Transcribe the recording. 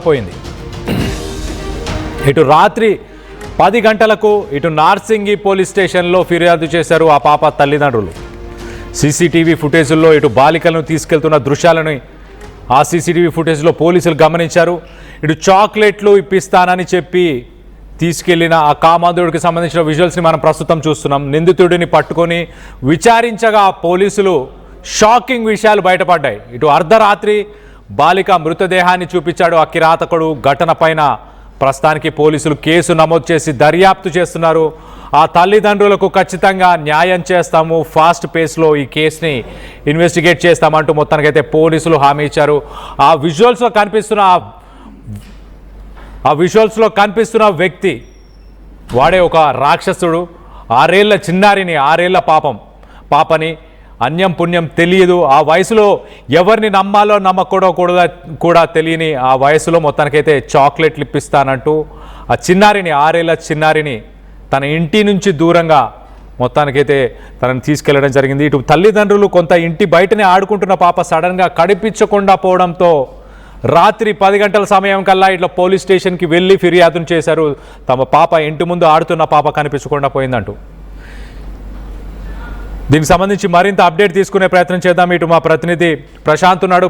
పోయింది. ఇటు రాత్రి 10 గంటలకు ఇటు నార్సింగి పోలీస్ స్టేషన్లో ఫిర్యాదు చేశారు ఆ పాప తల్లిదండ్రులు. సీసీటీవీ ఫుటేజ్లో ఇటు బాలికలను తీసుకెళ్తున్న దృశ్యాలను ఆ సీసీటీవీ ఫుటేజ్లో పోలీసులు గమనించారు. ఇటు చాక్లెట్లు ఇప్పిస్తానని చెప్పి తీసుకెళ్లిన ఆ కామాంధుడికి సంబంధించిన విజువల్స్ని మనం ప్రస్తుతం చూస్తున్నాం. నిందితుడిని పట్టుకొని విచారించగా పోలీసులు షాకింగ్ విషయాలు బయటపడ్డాయి. ఇటు అర్ధరాత్రి బాలిక మృతదేహాన్ని చూపించాడు ఆ కిరాతకుడు. ఘటన పైన ప్రస్తుతానికి పోలీసులు కేసు నమోదు చేసి దర్యాప్తు చేస్తున్నారు. ఆ తల్లిదండ్రులకు ఖచ్చితంగా న్యాయం చేస్తాము, ఫాస్ట్ పేస్లో ఈ కేసుని ఇన్వెస్టిగేట్ చేస్తామంటూ మొత్తానికైతే పోలీసులు హామీ ఇచ్చారు. ఆ విజువల్స్లో కనిపిస్తున్న వ్యక్తి వాడే ఒక రాక్షసుడు. 6 ఏళ్ల చిన్నారిని, 6 ఏళ్ల పాపని అన్యం పుణ్యం తెలియదు. ఆ వయసులో ఎవరిని నమ్మాలో నమ్మకూడదో కూడా తెలియని ఆ వయసులో మొత్తానికైతే చాక్లెట్లు ఇప్పిస్తానంటూ ఆ చిన్నారిని, 6 ఏళ్ల చిన్నారిని తన ఇంటి నుంచి దూరంగా మొత్తానికైతే తనని తీసుకెళ్లడం జరిగింది. ఇటు తల్లిదండ్రులు కొంత ఇంటి బయటనే ఆడుకుంటున్న పాప సడన్గా కనిపించకుండా పోవడంతో రాత్రి 10 గంటల సమయం కల్లా ఇట్లా పోలీస్ స్టేషన్కి వెళ్ళి ఫిర్యాదును చేశారు. తమ పాప ఇంటి ముందు ఆడుతున్న పాప కనిపించకుండా పోయిందంటూ. దీనికి సంబంధించి మరింత అప్డేట్ తీసుకునే ప్రయత్నం చేద్దాం. ఇటు మా ప్రతినిధి ప్రశాంత్ ఉన్నాడు.